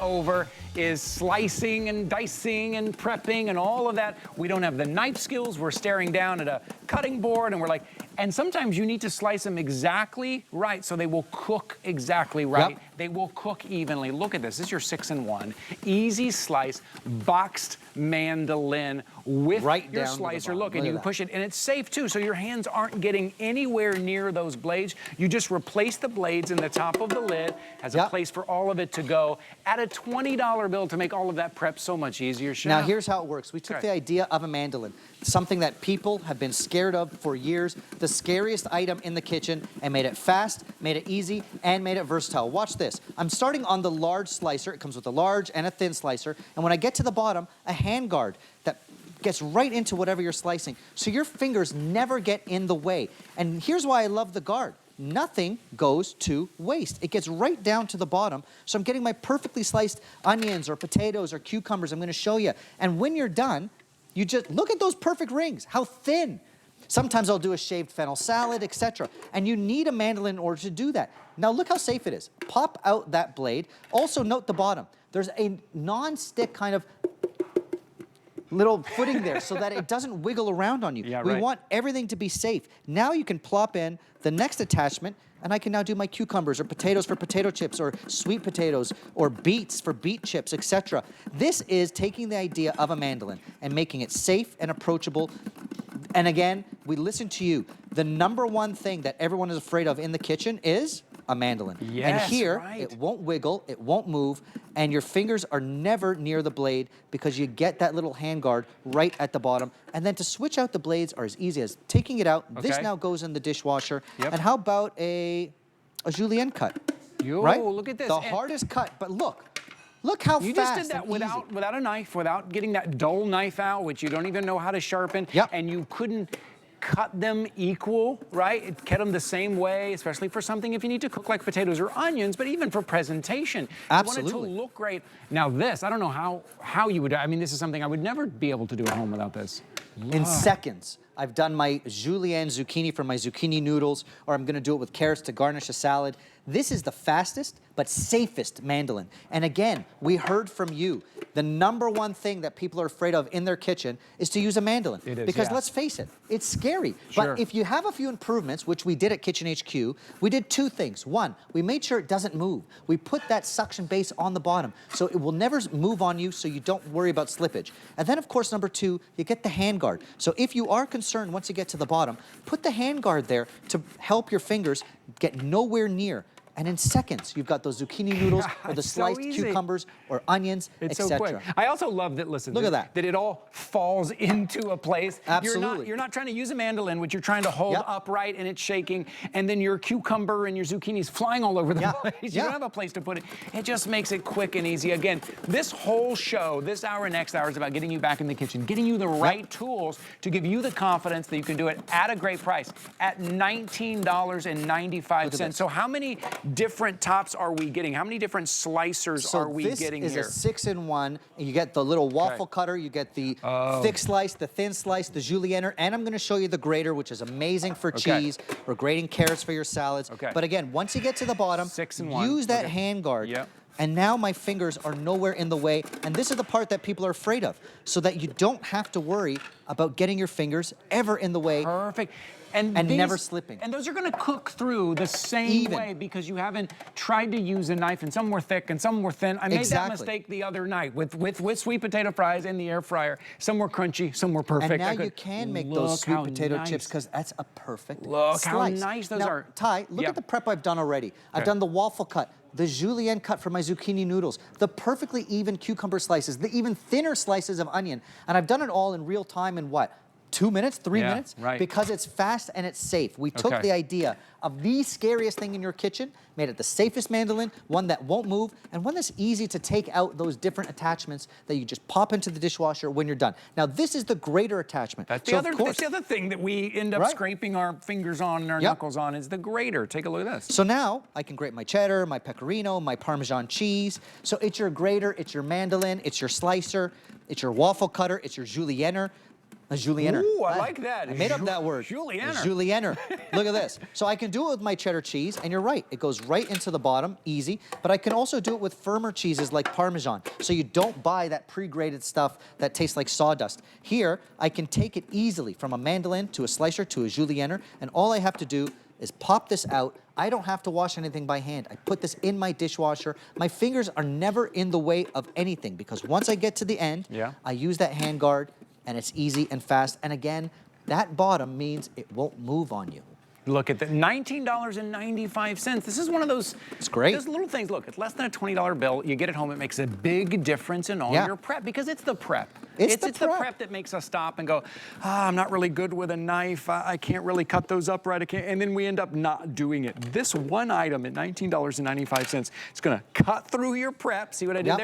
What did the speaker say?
over is slicing and dicing and prepping and all of that. We don't have the knife skills. We're staring down at a cutting board and we're like, and sometimes you need to slice them exactly right so they will cook exactly right. Yep. They will cook evenly. Look at this. This is your 6-in-1. Easy slice, boxed mandolin with right your down slicer. Look, and you can push it, and it's safe too, so your hands aren't getting anywhere near those blades. You just replace the blades in the top of the lid, has a place for all of it to go. Add a $20 bill to make all of that prep so much easier, Chef. Now here's how it works. We took the idea of a mandolin, something that people have been scared of for years, the scariest item in the kitchen, and made it fast, made it easy, and made it versatile. Watch this. I'm starting on the large slicer. It comes with a large and a thin slicer, and when I get to the bottom, a hand guard that gets right into whatever you're slicing, so your fingers never get in the way. And here's why I love the guard. Nothing goes to waste. It gets right down to the bottom, so I'm getting my perfectly sliced onions or potatoes or cucumbers. I'm going to show you. And when you're done, you just look at those perfect rings, how thin. Sometimes I'll do a shaved fennel salad, etc. And you need a mandolin in order to do that. Now look how safe it is. Pop out that blade. Also note the bottom. There's a non-stick kind of little footing there so that it doesn't wiggle around on you. We want everything to be safe. Now you can plop in the next attachment, and I can now do my cucumbers or potatoes for potato chips or sweet potatoes or beets for beet chips, etc. This is taking the idea of a mandolin and making it safe and approachable. And again, we listen to you. The #1 thing that everyone is afraid of in the kitchen is a mandolin. Yes, and here, it won't wiggle, it won't move, and your fingers are never near the blade because you get that little hand guard right at the bottom. And then to switch out the blades are as easy as taking it out. This now goes in the dishwasher. And how about a julienne cut? Right? Look at this. The hardest cut, but look how fast. You just did that without a knife, without getting that dull knife out, which you don't even know how to sharpen. And you couldn't cut them equal, right? It cut them the same way, especially for something if you need to cook like potatoes or onions, but even for presentation. Absolutely. You want it to look great. Now this, I don't know how you would, I mean, this is something I would never be able to do at home without this. In seconds. I've done my julienne zucchini for my zucchini noodles, or I'm gonna do it with carrots to garnish a salad. This is the fastest but safest mandolin. And again, we heard from you. The #1 thing that people are afraid of in their kitchen is to use a mandolin. It is, because let's face it, it's scary. But if you have a few improvements, which we did at Kitchen HQ, we did 2 things. 1, we made sure it doesn't move. We put that suction base on the bottom, so it will never move on you, so you don't worry about slippage. And then, of course, #2, you get the hand guard. So if you are concerned once you get to the bottom, put the hand guard there to help your fingers get nowhere near. And in seconds, you've got those zucchini noodles or the sliced cucumbers or onions, etc. So quick. I also love that, listen, that it all falls into a place. Absolutely. You're not trying to use a mandolin, which you're trying to hold upright and it's shaking, and then your cucumber and your zucchini is flying all over the place. You don't have a place to put it. It just makes it quick and easy. Again, this whole show, this hour and next hour is about getting you back in the kitchen, getting you the right tools to give you the confidence that you can do it at a great price, at $19.95. So how many different tops are we getting? How many different slicers are we getting here? This is a 6-in-1. You get the little waffle cutter, you get the thick slice, the thin slice, the julienne, and I'm going to show you the grater, which is amazing for cheese or grating carrots for your salads. But again, once you get to the bottom, 6-in-1. Use that hand guard. And now my fingers are nowhere in the way. And this is the part that people are afraid of, so that you don't have to worry about getting your fingers ever in the way. Perfect. And never slipping. And those are going to cook through the same way because you haven't tried to use a knife, and some were thick and some were thin. I made that mistake the other night with sweet potato fries in the air fryer. Some were crunchy, some were perfect. And now you can make those sweet potato chips because that's a perfect slice. How nice those are. Ty, look at the prep I've done already. I've done the waffle cut, the julienne cut for my zucchini noodles, the perfectly even cucumber slices, the even thinner slices of onion. And I've done it all in real time in what? 2 minutes, 3 minutes? Because it's fast and it's safe. We took the idea of the scariest thing in your kitchen, made it the safest mandolin, one that won't move, and one that's easy to take out those different attachments that you just pop into the dishwasher when you're done. Now, this is the grater attachment. That's the other thing that we end up scraping our fingers on and our knuckles on is the grater. Take a look at this. So now I can grate my cheddar, my pecorino, my Parmesan cheese. So it's your grater, it's your mandolin, it's your slicer, it's your waffle cutter, it's your julienne. A julienner. Ooh, I like that. I made up that word. Julienner. Julienner. Look at this. So I can do it with my cheddar cheese, and you're right, it goes right into the bottom, easy. But I can also do it with firmer cheeses like Parmesan, so you don't buy that pre-grated stuff that tastes like sawdust. Here, I can take it easily from a Mandoline to a slicer to a julienner, and all I have to do is pop this out. I don't have to wash anything by hand. I put this in my dishwasher. My fingers are never in the way of anything because once I get to the end, I use that hand guard, and it's easy and fast. And again, that bottom means it won't move on you. Look at that, $19.95. This is one of those, it's great. Those little things. Look, it's less than a $20 bill. You get it home, it makes a big difference in all your prep because it's the prep. It's the prep that makes us stop and go, I'm not really good with a knife. I can't really cut those up right. And then we end up not doing it. This one item at $19.95, it's gonna cut through your prep. See what I did there?